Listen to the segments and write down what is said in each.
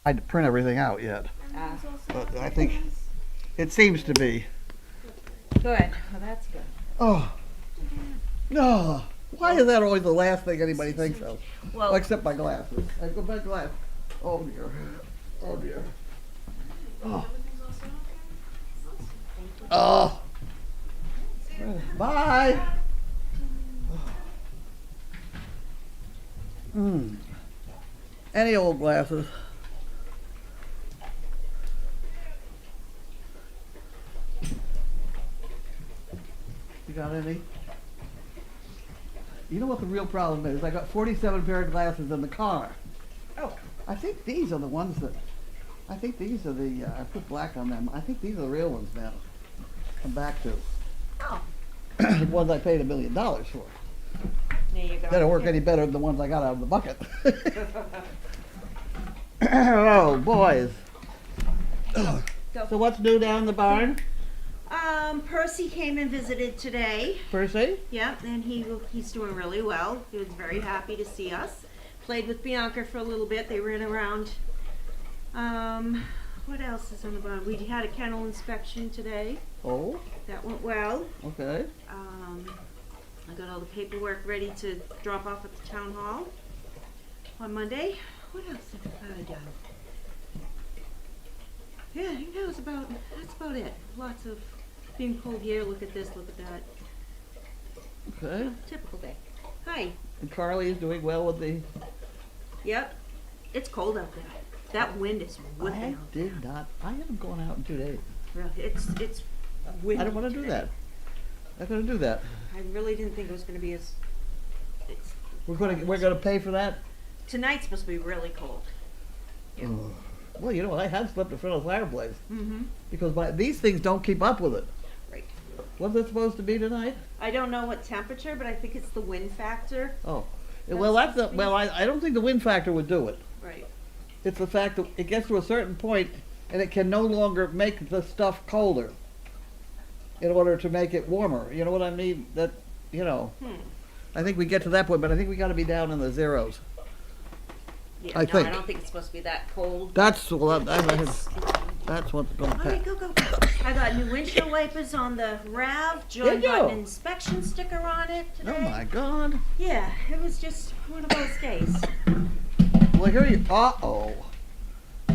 I had to print everything out yet, but I think it seems to be. Good. Well, that's good. Oh, no. Why is that always the last thing anybody thinks of? Well, Except my glasses. I go back glasses. Oh dear. Oh dear. Oh. Oh. Bye. Any old glasses. You got any? You know what the real problem is? I got 47 pair of glasses in the car. oh, I think these are the ones that, I think these are the, I put black on them. I think these are the real ones now. Come back to. oh, The ones I paid $1 million for. there you go. They don't work any better than the ones I got out of the bucket. Oh, boys. Go. So what's new down in the barn? Percy came and visited today. Percy? Yep, and he's doing really well. He was very happy to see us. Played with Bianca for a little bit. They ran around. What else is on the barn? We had a kennel inspection today. Oh, That went well. okay. I got all the paperwork ready to drop off at the town hall on Monday. What else have I done? Yeah, I think that's about it. Lots of being pulled here, look at this, look at that. Okay. Typical day. Hi. And Carly is doing well with the... Yep. It's cold out there. That wind is I whipping out. did not, I haven't gone out in 2 days. Really, it's windy. I don't want to do today. that. I'm going to do that. I really didn't think it was going to be as. It's, We're going to pay for that? tonight's supposed to be really cold. Yeah. Ugh. Well, you know what? I had slept in front of the fireplace Mm-hmm. because these things don't keep up with it. Right. What's it supposed to be tonight? I don't know what temperature, but I think it's the wind factor. Oh, well, that's the, well, I don't think the wind factor would do it. Right. It's the fact that it gets to a certain point and it can no longer make the stuff colder in order to make it warmer. You know what I mean? That, you know, I think we get to that point, but I think we got to be down in the zeros. Yeah. I no, think. I don't think it's supposed to be that cold. That's well, It's- that's what's going to all right, happen. go. I got new windshield wipers on the RAV. John Did got you? an inspection sticker on it today. Oh my God! Yeah, it was just one of those days. Well, here you. Uh-oh.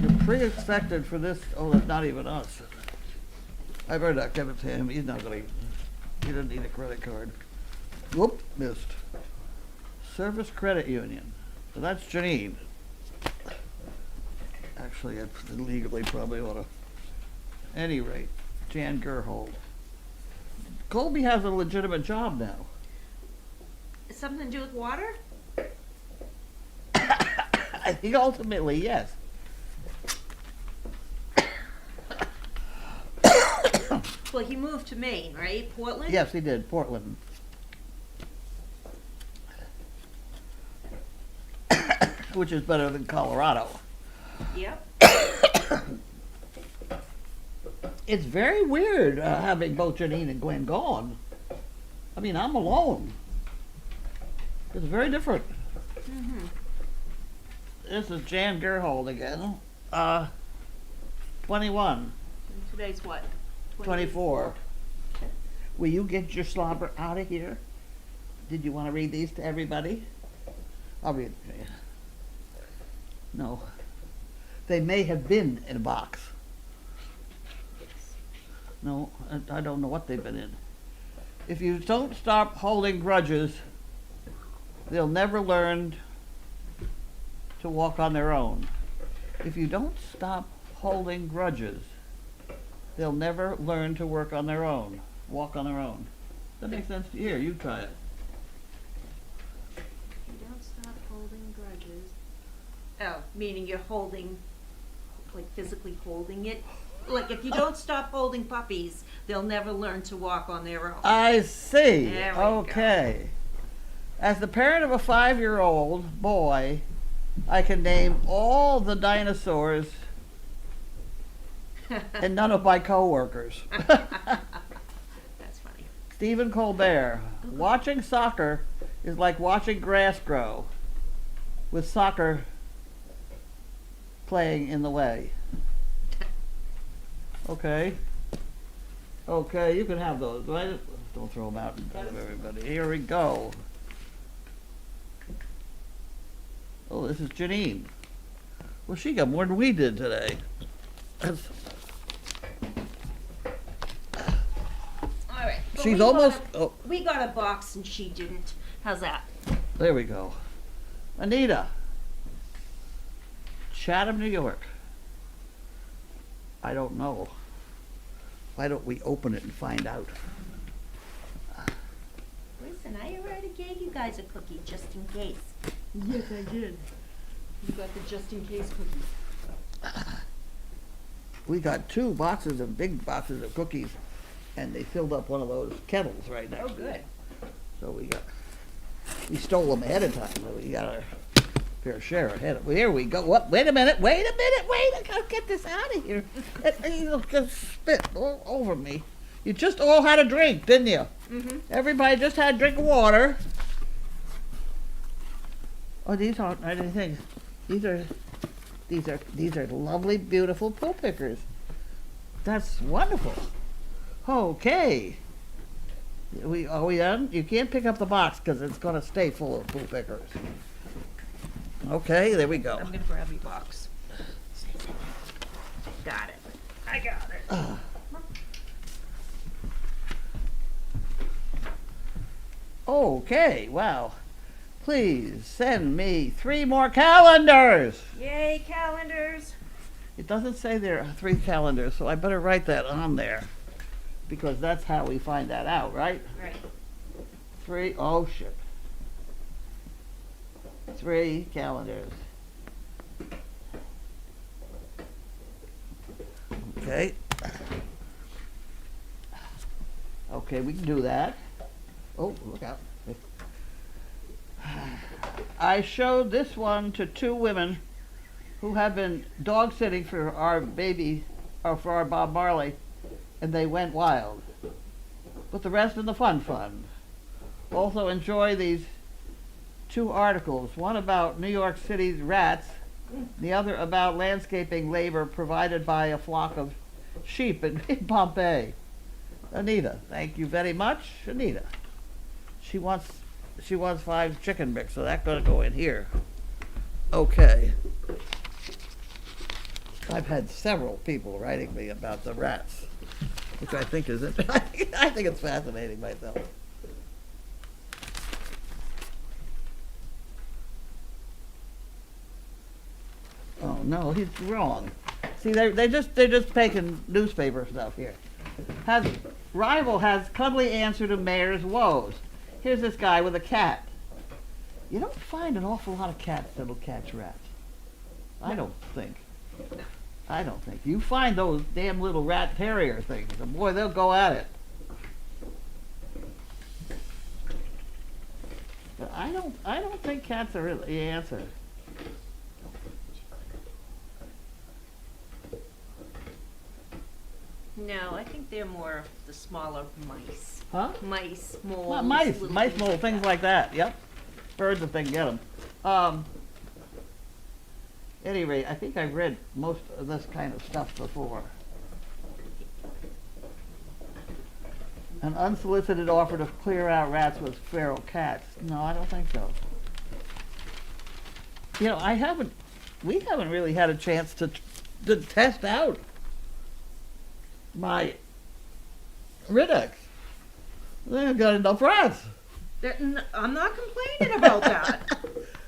You're pre-expected for this. Oh, that's not even us. I better not give it to him. He's not going to. He doesn't need a credit card. Whoop, missed. Service Credit Union. So that's Janine. Actually, I legally probably ought to. Any rate, Jan Gerhold. Colby has a legitimate job now. Something to do with water? I think ultimately, yes. Well, he moved to Maine, right? Portland? Yes, he did. Portland. Which is better than Colorado. Yep. It's very weird having both Janine and Gwen gone. I mean, I'm alone. It's very different. Mm-hmm. This is Jan Gerhold again. 21, And today's what? 24. Will you get your slobber out of here? Did you want to read these to everybody? I'll read it to you. No. They may have been in a box. No, I don't know what they've been in. If you don't stop holding grudges, they'll never learn to walk on their own. If you don't stop holding grudges, they'll never learn to work on their own, walk on their own. That makes sense to you. Here, you try it. You don't stop holding grudges. Oh, meaning you're holding, like physically holding it? Like if you don't stop holding puppies, they'll never learn to walk on their own. I see. There we Okay. As the parent of a 5-year-old boy, I can name all the dinosaurs and none of my coworkers. That's funny. Stephen Colbert. Watching soccer is like watching grass grow, with soccer playing in the way. Okay. Okay, you can have those, right? Don't throw them out in front of everybody. Here we go. Oh, this is Janine. Well, she got more than we did today. That's- All right. but She's we got almost, a- oh, We got a box and she didn't. How's that? there we go. Anita. Chatham, New York. I don't know. Why don't we open it and find out? Listen, I already gave you guys a cookie just in case. Yes, I did. You got the just in case cookies. We got 2 boxes of big boxes of cookies, and they filled up one of those kettles right next Oh, to it. good. So we stole them ahead of time. So we got our fair share ahead of. Well, here we go. What? Wait a minute. I gotta get this out of here. It'll just spit all over me. You just all had a drink, didn't you? Mm-hmm. Everybody just had a drink of water. Oh, these aren't anything. These are lovely, beautiful poo pickers. That's wonderful. Okay. Are we done? You can't pick up the box because it's going to stay full of poo pickers. Okay, there we go. I'm gonna grab your box. Got it. I got it. Okay, wow. Please send me 3 more calendars. Yay, calendars. It doesn't say there are 3 calendars, so I better write that on there. Because that's how we find that out, right? Right. 3, oh shit. 3 calendars. Okay. Okay, we can do that. Oh, look out. I showed this one to 2 women who have been dog sitting for our baby, or for our Bob Marley, and they went wild. Put the rest in the fun fund. Also enjoy these 2 articles, one about New York City's rats, the other about landscaping labor provided by a flock of sheep in Pompeii. Anita, thank you very much, Anita. She wants 5 chicken mix, so that's gonna go in here. Okay. I've had several people writing me about the rats, which I think is I think it's fascinating myself. Oh no, he's wrong. See, they're just taking newspaper stuff here. Rival has cuddly answer to mayor's woes. Here's this guy with a cat. You don't find an awful lot of cats that'll catch rats. I don't think. You find those damn little rat terrier things, and boy, they'll go at it. But I don't think cats are really the answer. No, I think they're more of the smaller mice. Huh? Mice, moles. Well, mice, little mole, things like that. Yep. Birds if they can get them. At any rate, I think I've read most of this kind of stuff before. An unsolicited offer to clear out rats with feral cats. No, I don't think so. You know, we haven't really had a chance to test out my Riddex. They haven't got enough rats. I'm not complaining about that.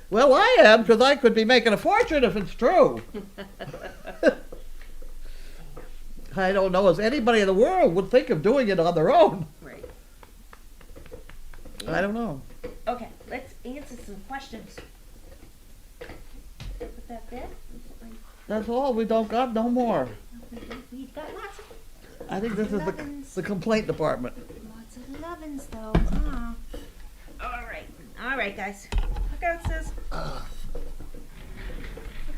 Well, I am, because I could be making a fortune if it's true. I don't know as anybody in the world would think of doing it on their own. Right. I don't know. Okay, let's answer some questions. Put that there. That's all. We don't got no more. We've got lots of I think this is Lovin's. the complaint department. Lots of lovin's though. All right, guys. Look out, sis. What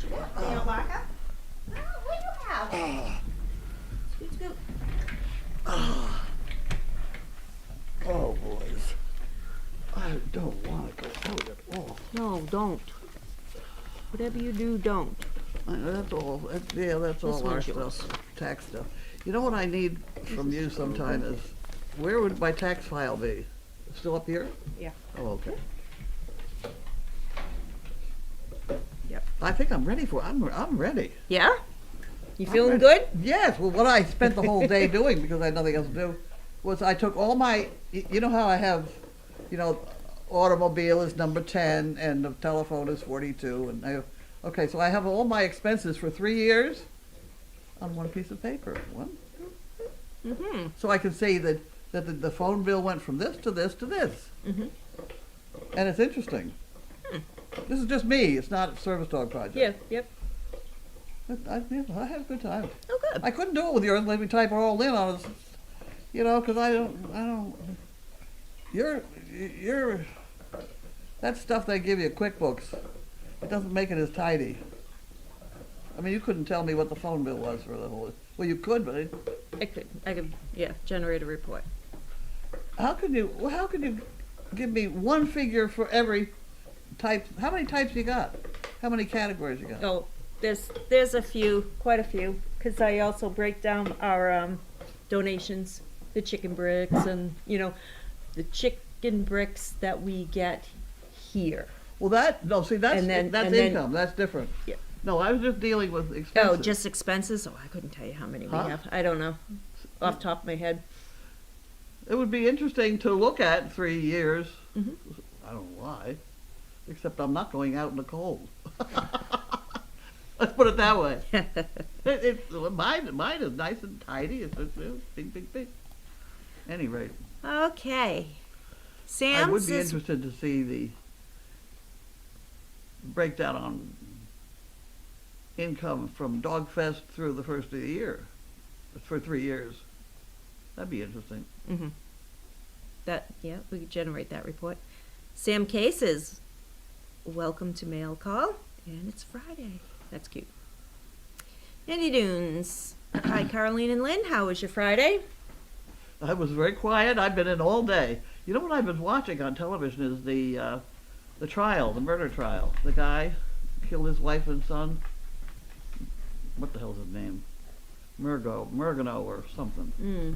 you got? Nail marker? Oh, what do you have? Scoot, scoot. Oh, boys. I don't want to go out at all. No, don't. Whatever you do, don't. That's all, that's all This our one's yours. stuff, tax stuff. You know what I need from you sometime is, where would my tax file be? Still up here? Yeah. Oh, okay. Yep. I think I'm ready I'm ready. Yeah? You I'm feeling ready. good? Yes, well, what I spent the whole day doing, because I had nothing else to do, was I took all my, you know how I have, automobile is number 10 and the telephone is 42 and okay, so I have all my expenses for 3 years on one piece of paper. Mm-hmm. So I can see that the phone bill went from this to this to this. Mm-hmm. And it's interesting. This is just me, it's not a service dog project. Yeah, yep. I had a good time. Oh, good. I couldn't do it with yours, let me type it all in on it, because I don't, you're, that stuff they give you, QuickBooks, it doesn't make it as tidy. I mean, you couldn't tell me what the phone bill was for the whole, well, you could, but I could, yeah, generate a report. how can you give me one figure for every type, how many types you got? How many categories you got? Oh, there's a few, quite a few, because I also break down our donations, the chicken bricks and, the chicken bricks that we get here. Well, that's And then- income, that's different. Yeah. No, I was just dealing with expenses. Oh, just expenses? Oh, I couldn't tell you how many we Huh? have. I don't know, off the top of my head. It would be interesting to look at 3 years. Mhm. I don't know why, except I'm not going out in the cold. Let's put it that way. Mine is nice and tidy. It's big. Any rate, Okay. I Sam would be says, interested to see the breakdown on income from Dog Fest through the first of the year, for 3 years. That'd be interesting. mhm. We could generate that report. Sam K says, welcome to mail call, and it's Friday. That's cute. Andy Dunes. Hi, Carlene and Lynn. How was your Friday? I was very quiet. I've been in all day. You know what I've been watching on television is the trial, the murder trial. The guy killed his wife and son. What the hell's his name? Murgano or something. Mm.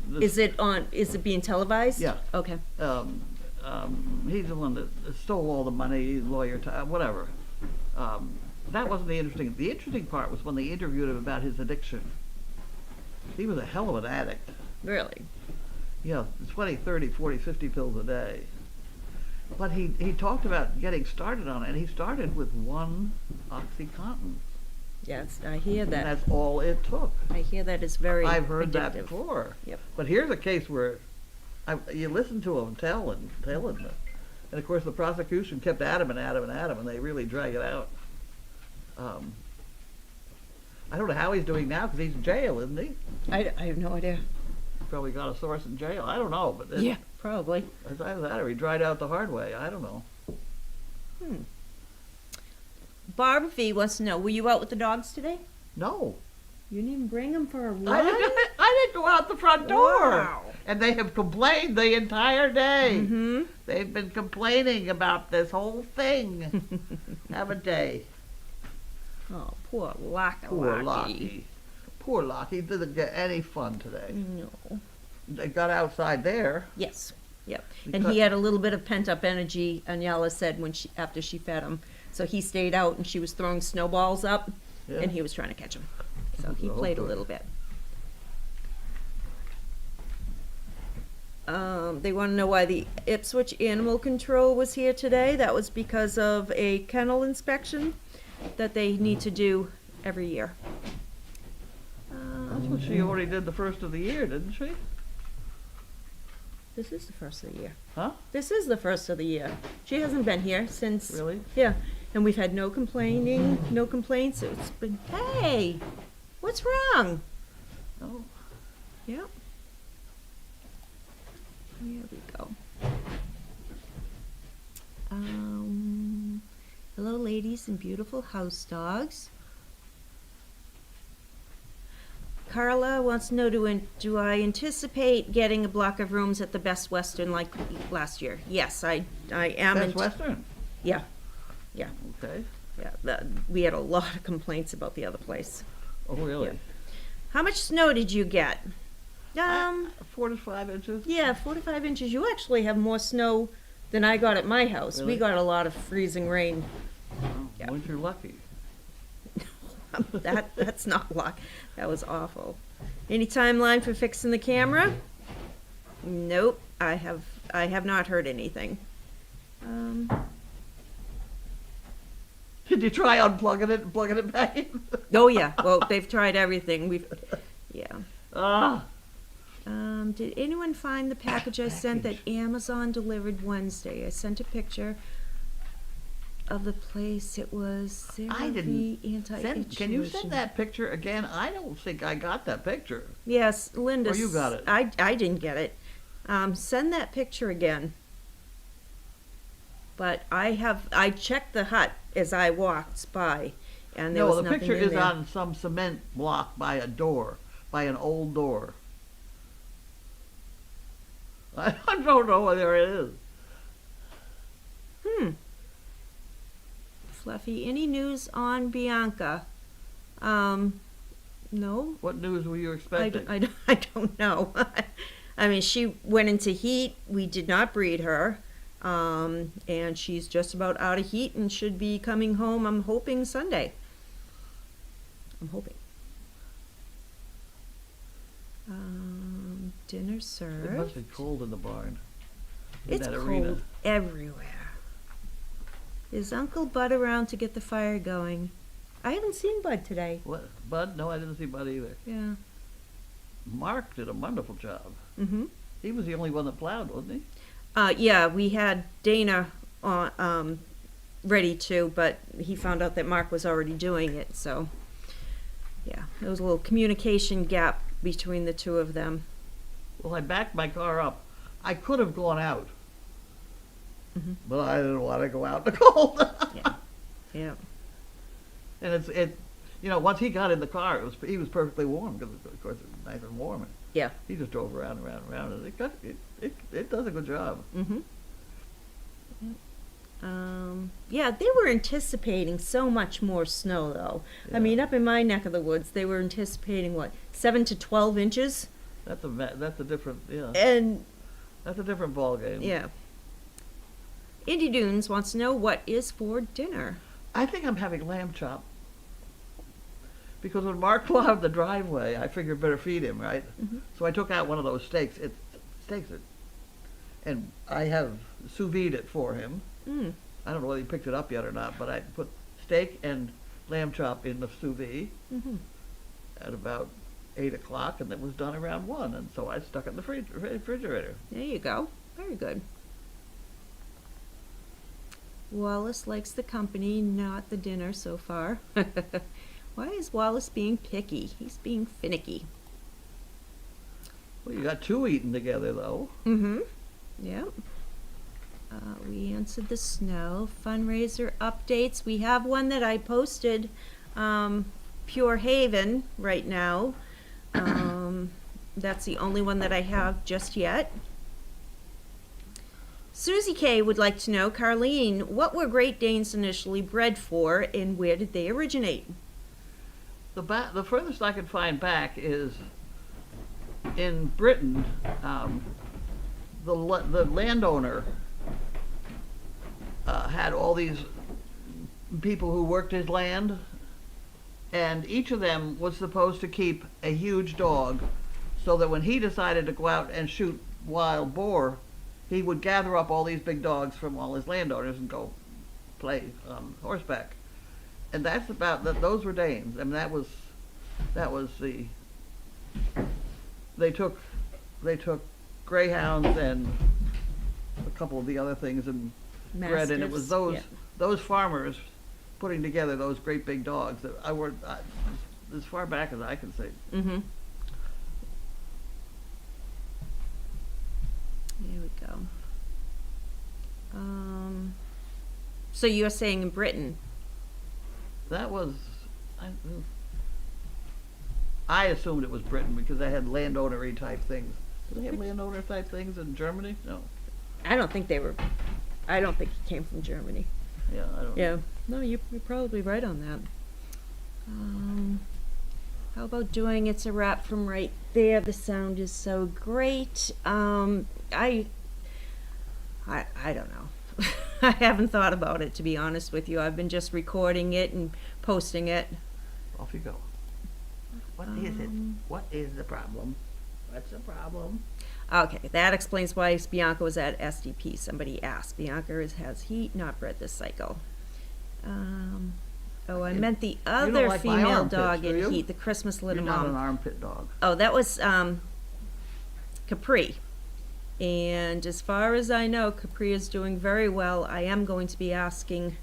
This- Is it being televised? Yeah. Okay. He's the one that stole all the money, lawyer, whatever. That wasn't the interesting. The interesting part was when they interviewed him about his addiction. He was a hell of an addict. Really? Yeah, 20, 30, 40, 50 pills a day. But he talked about getting started on it, and he started with 1 OxyContin. Yes, I hear And that. that's all it took. I hear that is very I've heard that addictive. before. Yep. But here's a case where you listen to him tell and of course the prosecution kept at him, and they really drag it out. I don't know how he's doing now because he's in jail, isn't he? I have no idea. Probably got a source in jail. I don't know, but Yeah, probably. Either that or he dried out the hard way. I don't know. Barbara V wants to know, were you out with the dogs today? No, You didn't even bring them for a run? I didn't go out the front door. Wow. And they have complained the entire day. Mm-hmm. They've been complaining about this whole thing. Haven't they? Oh, poor Locky. Poor Lockie. Poor Lockie didn't get any fun today. No. They got outside there. Yes. Yep. And Because- he had a little bit of pent-up energy, Anyala said, after she fed him. So he stayed out, and she was throwing snowballs up, Yeah. and he was trying to catch them. So he Oh, played a good. little bit. They want to know why the Ipswich Animal Control was here today. That was because of a kennel inspection that they need to do every year. That's what she already did the first of the year, didn't she? This is the first of the year. Huh? This is the first of the year. She hasn't been here since. Really? Yeah, and we've had no complaining, no complaints. It's been, hey, what's wrong? Oh. Yep. Here we go. Hello, ladies and beautiful house dogs. Carla wants to know, do I anticipate getting a block of rooms at the Best Western like last year? Yes, I am. Best Western. Yeah. Okay. Yeah, we had a lot of complaints about the other place. Oh, really? Yeah. How much snow did you get? 4 to 5 inches? Yeah, 4 to 5 inches. You actually have more snow than I got at my house. Really? We got a lot of freezing rain. Oh, Yeah. weren't you lucky? That's not luck. That was awful. Any timeline for fixing the camera? Nope. I have not heard anything. Did you try unplugging it and plugging it back in? Oh yeah. Well, they've tried everything. Yeah. Ah, Did anyone find the package I sent that Amazon delivered Wednesday? I sent a picture of the place. It was I didn't anti-itch can you lotion. send that picture again? I don't think I got that picture. Yes, Linda. Or you got it. I didn't get it. Send that picture again. But I checked the hut as I walked by, and there was No, the nothing picture in is there. on some cement block by a door, by an old door. I don't know whether it is. Fluffy, any news on Bianca? No. What news were you I expecting? don't know. I mean, she went into heat. We did not breed her. And she's just about out of heat and should be coming home, I'm hoping, Sunday. I'm hoping. Dinner served. It must be cold in the barn. In It's that cold arena. everywhere. Is Uncle Bud around to get the fire going? I haven't seen Bud today. What, Bud? No, I didn't see Bud either. Yeah. Mark did a wonderful job. Mm-hmm. He was the only one that plowed, wasn't he? Yeah, we had Dana ready to, but he found out that Mark was already doing it, so yeah, there was a little communication gap between the two of them. Well, I backed my car up. I could have gone out, Mhm. but I didn't want to go out in the cold. Yeah. And you know, once he got in the car, he was perfectly warm because of course it's nice and warm. And Yeah. he just drove around, and it does a good job. Mm-hmm. Yeah, they were anticipating so much more snow, though. Yeah. I mean, up in my neck of the woods, they were anticipating, what, 7 to 12 inches? That's a different And, that's a different ball game. yeah. Indy Dunes wants to know what is for dinner. I think I'm having lamb chop. Because when Mark plowed the driveway, I figured better feed him, right? Mhm. So I took out one of those steaks. And I have sous vide it for him. Mm. I don't know whether he picked it up yet or not, but I put steak and lamb chop in the sous vide Mm-hmm. at about 8 o'clock, and it was done around 1, and so I stuck it in the refrigerator. There you go. Very good. Wallace likes the company, not the dinner so far. Why is Wallace being picky? He's being finicky. Well, you got 2 eating together, though. Mm-hmm. Yep. We answered the snow fundraiser updates. We have one that I posted, Pure Haven right now. That's the only one that I have just yet. Susie K would like to know, Carlene, what were Great Danes initially bred for, and where did they originate? The furthest I can find back is in Britain. The landowner had all these people who worked his land, and each of them was supposed to keep a huge dog, so that when he decided to go out and shoot wild boar, he would gather up all these big dogs from all his landowners and go play horseback. And that's about that. Those were Danes. I mean, that was the. They took greyhounds and a couple of the other things and bred, and it was those farmers putting together those great big dogs that as far back as I can see. Mm-hmm. There we go. So you're saying in Britain? That was. I assumed it was Britain because they had landowner-y type things. Do they have landowner type things in Germany? No. I don't think it came from Germany. Yeah, I don't. Yeah, no, you're probably right on that. How about doing It's a Wrap from right there? The sound is so great. I don't know. I haven't thought about it, to be honest with you. I've been just recording it and posting it. Off you go. What is it? What is the problem? What's the problem? Okay, that explains why Bianca was at SDP. Somebody asked. Bianca has heat, not bred this cycle. I meant the don't other like my female armpits, dog do in you? heat, the Christmas You're little not an mom. armpit dog. Oh, that was Capri. And as far as I know, Capri is doing very well. I am going to be asking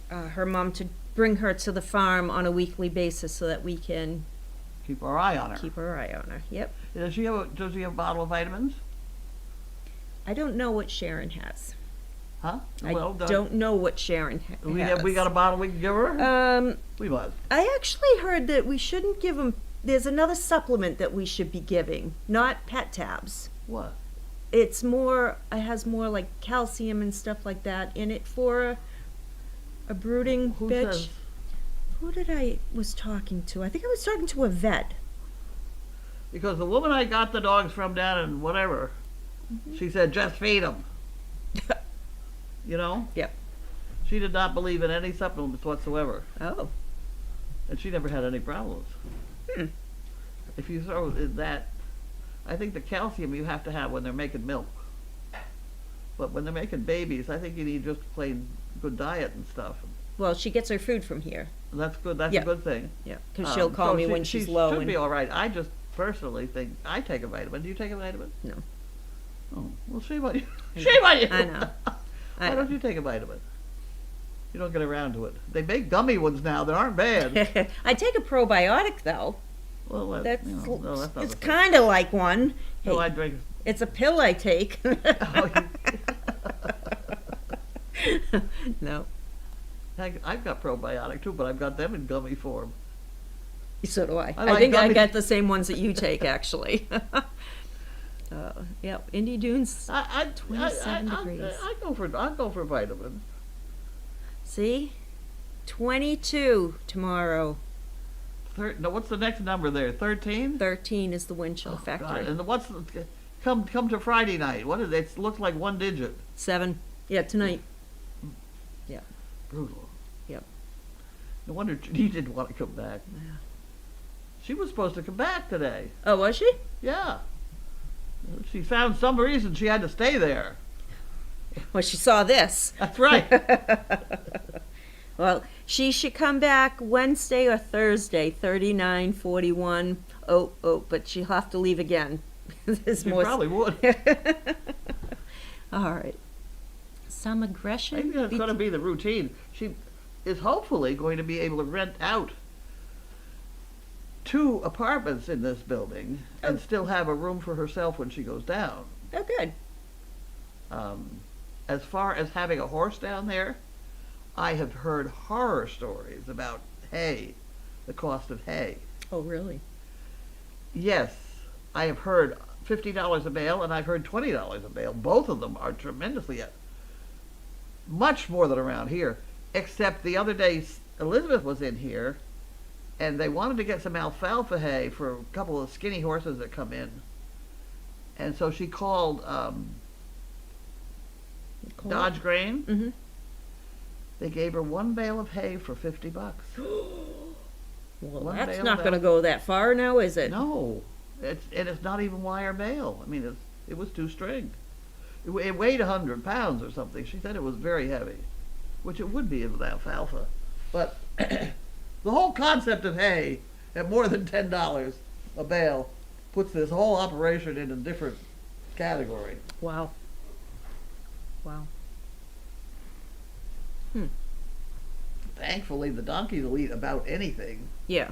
her mom to bring her to the farm on a weekly basis so that we can Keep our eye on her. keep our eye on her. Yep. Does she have a bottle of vitamins? I don't know what Sharon has. Huh? I Well, don't know what Sharon has. we got a bottle we can give her? We must. I actually heard that we shouldn't give them. There's another supplement that we should be giving, not pet tabs. What? It's more. It has more like calcium and stuff like that in it for a brooding Who bitch. says? Who did I was talking to? I think I was talking to a vet. Because the woman I got the dogs from down in whatever, she said, just feed them. You know? Yep. She did not believe in any supplements whatsoever. Oh. And she never had any problems. Hmm. If you throw in that, I think the calcium you have to have when they're making milk. But when they're making babies, I think you need just plain good diet and stuff. Well, she gets her food from here. And that's good. That's Yeah. a good thing. Yeah, because she'll call So me when she's low. Should And be all right. I just personally think I take a vitamin. Do you take a vitamin? No. Oh, well, shame on you. I know. Shame on you. I know. Why don't you take a vitamin? You don't get around to it. They make gummy ones now that aren't bad. I take a probiotic though. Well, That's no, that's not it's the thing. kind of like one. Hey, No, I drink. it's a pill I take. Oh, No. I've got probiotic too, but I've got them in gummy form. So do I. I I like think I gummies. got the same ones that you take, actually. Yeah, Indy Dunes. 27 degrees. I'll go for vitamins. See? 22 tomorrow. No, what's the next number there? 13. 13 is the wind chill Oh, factor. God. And come to Friday night? What is it? It looks like one digit. 7. Yeah, tonight. Brutal. Yep. No wonder he didn't want to come back. Yeah. She was supposed to come back today. Oh, was she? Yeah. She found some reason she had to stay there. Well, she saw this. That's right. Well, she should come back Wednesday or Thursday, 39, 41. Oh, but she'll have to leave again. There's She more. probably would. All right. Some aggression. I think that's going to be the routine. She is hopefully going to be able to rent out 2 apartments in this building and still have a room for herself when she goes down. Oh, good. As far as having a horse down there, I have heard horror stories about hay, the cost of hay. Oh, really? Yes, I have heard $50 a bale and I've heard $20 a bale. Both of them are tremendously, much more than around here. Except the other day, Elizabeth was in here and they wanted to get some alfalfa hay for a couple of skinny horses that come in. And so she called Dodge Grain. Mm-hmm. They gave her 1 bale of hay for $50. Well, One that's bale not of going to go that far now, is it? No, it's not even wire bale. I mean, it was 2 string. It weighed 100 pounds or something. She said it was very heavy, which it would be with alfalfa. But the whole concept of hay at more than $10 a bale puts this whole operation in a different category. Wow. Wow. Thankfully, the donkeys will eat about anything. Yeah.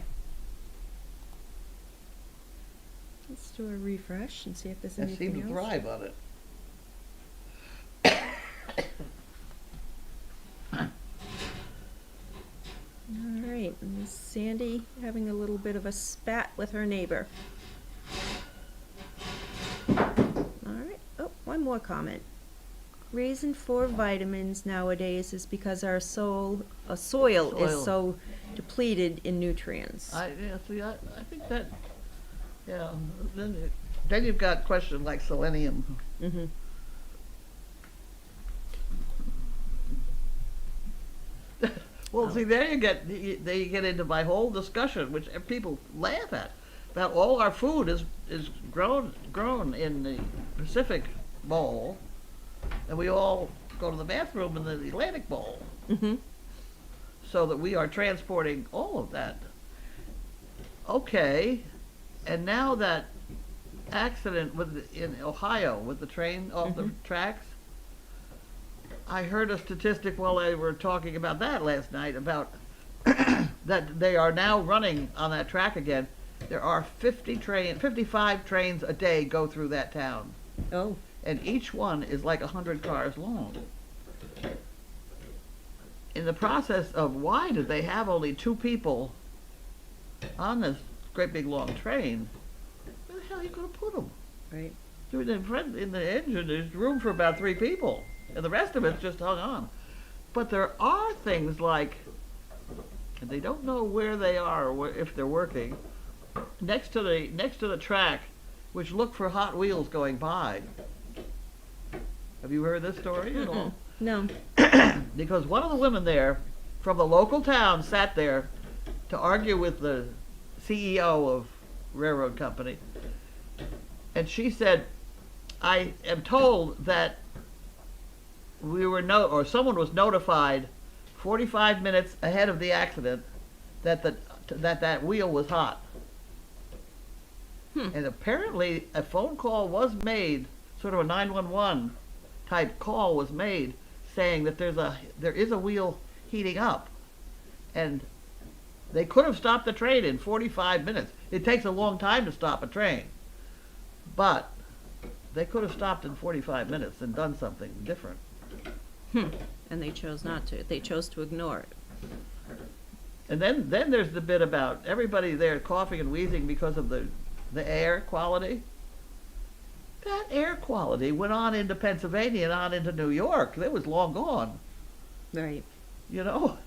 Let's do a refresh and see if there's They anything seem to else. thrive on it. All right, and Miss Sandy having a little bit of a spat with her neighbor. All right. Oh, one more comment. reason for vitamins nowadays is because our soil is Soil. so depleted in nutrients. I think that, yeah, then you've got questions like selenium. Mm-hmm. Well, see, there you get into my whole discussion, which people laugh at, about all our food is grown in the Pacific Bowl, and we all go to the bathroom in the Atlantic Bowl, Mm-hmm. so that we are transporting all of that. Okay, and now that accident in Ohio with the train off the Mhm. tracks, I heard a statistic while they were talking about that last night about that they are now running on that track again. There are 55 trains a day go through that town, Oh. and each one is like 100 cars long. In the process of why did they have only 2 people on this great big long train? Where the hell are you going to put them? Right. In the engine, there's room for about 3 people, and the rest of it's just hung on. But there are things like, and they don't know where they are or if they're working, next to the track, which look for Hot Wheels going by. Have you heard this story at all? No. Because one of the women there from the local town sat there to argue with the CEO of railroad company, and she said, I am told that someone was notified 45 minutes ahead of the accident that that wheel was hot. And apparently a phone call was made, sort of a 911 type call was made, saying that there is a wheel heating up, and they could have stopped the train in 45 minutes. It takes a long time to stop a train, but they could have stopped in 45 minutes and done something different. And they chose not to. They chose to ignore it. And then there's the bit about everybody there coughing and wheezing because of the air quality. That air quality went on into Pennsylvania and on into New York. It was long gone. Right. You know,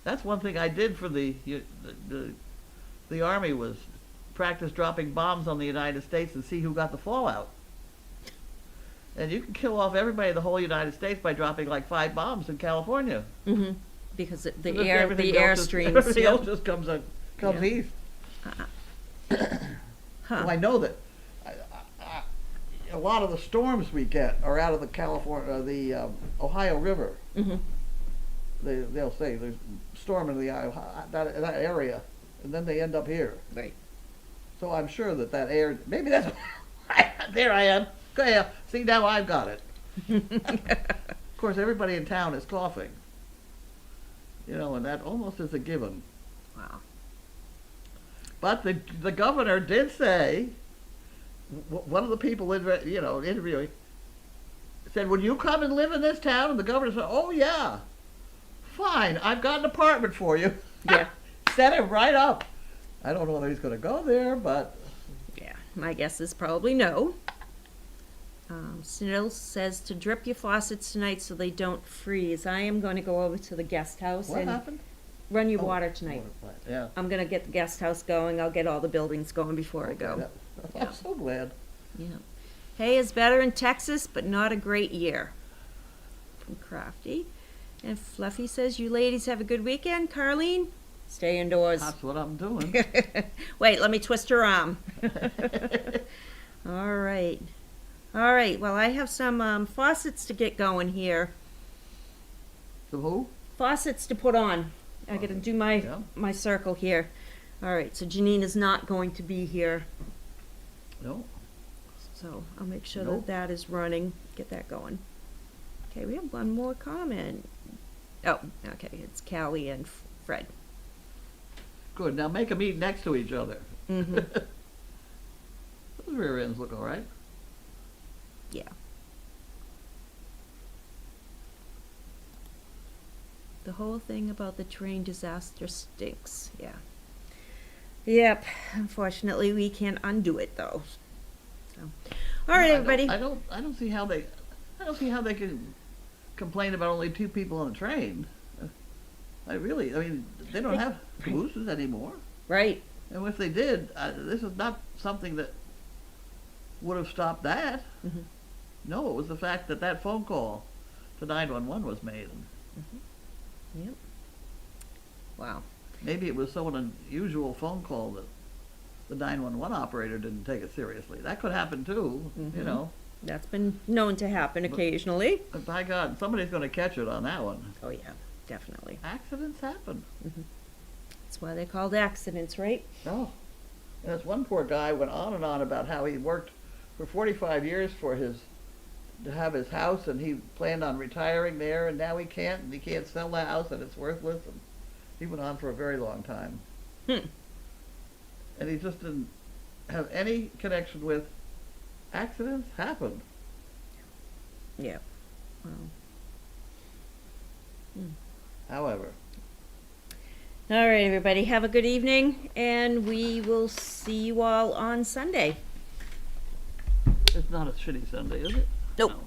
that's one thing I did for the Army, was practice dropping bombs on the United States and see who got the fallout. And you can kill off everybody in the whole United States by dropping like 5 bombs in California. Mm-hmm. Because the Because air, everything the else airstreams. everything Yep. else just comes Yeah. east. Huh. So I know that a lot of the storms we get are out of the Ohio River. Mm-hmm. They'll say there's storm in that area, and then they end up here. Right. So I'm sure that air, maybe that's, there I am. Go ahead. See, now I've got it. Of course, everybody in town is coughing. You know, and that almost is a given. Wow. But the governor did say, one of the people interviewing said, "Would you come and live in this town?" And the governor said, "Oh yeah, fine. I've got an apartment for you." Yeah. Set him right up. I don't know whether he's going to go there, but Yeah. My guess is probably no. Snill says to drip your faucets tonight so they don't freeze. I am going to go over to the guest house what and happened? run your Oh, water tonight. water plant, yeah. I'm going to get the guest house going. I'll get all the buildings going before I go. I'm so glad. Yeah. Hay is better in Texas, but not a great year. From Crafty. And Fluffy says, you ladies have a good weekend. Carlene, stay indoors. That's what I'm doing. Wait, let me twist her arm. All right. All right, well, I have some faucets to get going here. So who? Faucets to put on. I gotta do Yeah. my circle here. All right, so Janine is not going to be here. No. So I'll make sure Nope. that is running. Get that going. Okay, we have one more comment. Oh, okay, it's Callie and Fred. Good. Now make them eat next to each other. Mm-hmm. Those rear ends look all right. Yeah. The whole thing about the train disaster stinks. Yeah. Yep. Unfortunately, we can't undo it though. So, all right, everybody. I don't see how they. I don't see how they can complain about only 2 people on the train. I mean, they don't have cabooses anymore. Right. And if they did, this is not something that would have stopped that. Mm-hmm. No, it was the fact that that phone call to 911 was made. Yep. Wow. Maybe it was so an unusual phone call that the 911 operator didn't take it seriously. That could happen too, Mhm. you know. That's been known to happen occasionally. But by God, somebody's going to catch it on that one. Oh yeah, definitely. Accidents happen. That's why they're called accidents, right? Oh. And this one poor guy went on and on about how he worked for 45 years to have his house, and he planned on retiring there, and now he can't, and he can't sell the house, and it's worthless. And he went on for a very long time. And he just didn't have any connection with accidents happen. Yeah. Well. However, All right, everybody. Have a good evening, and we will see you all on Sunday. it's not a shitty Sunday, is it? Nope. No.